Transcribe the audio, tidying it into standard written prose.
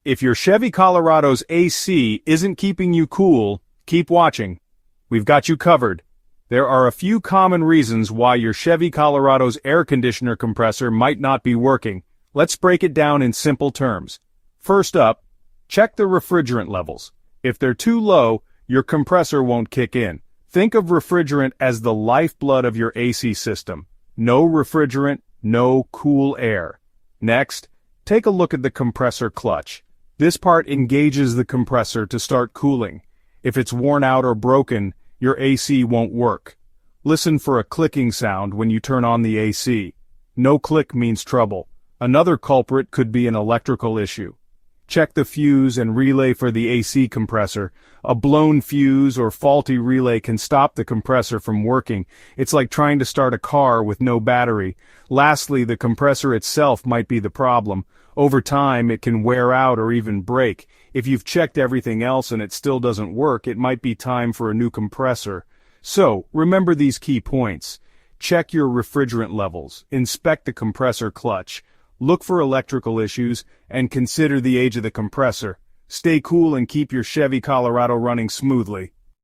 If your Chevy Colorado's AC isn't keeping you cool, keep watching. We've got you covered. There are a few common reasons why your Chevy Colorado's air conditioner compressor might not be working. Let's break it down in simple terms. First up, check the refrigerant levels. If they're too low, your compressor won't kick in. Think of refrigerant as the lifeblood of your AC system. No refrigerant, no cool air. Next, take a look at the compressor clutch. This part engages the compressor to start cooling. If it's worn out or broken, your AC won't work. Listen for a clicking sound when you turn on the AC. No click means trouble. Another culprit could be an electrical issue. Check the fuse and relay for the AC compressor. A blown fuse or faulty relay can stop the compressor from working. It's like trying to start a car with no battery. Lastly, the compressor itself might be the problem. Over time, it can wear out or even break. If you've checked everything else and it still doesn't work, it might be time for a new compressor. So, remember these key points. Check your refrigerant levels. Inspect the compressor clutch. Look for electrical issues, and consider the age of the compressor. Stay cool and keep your Chevy Colorado running smoothly.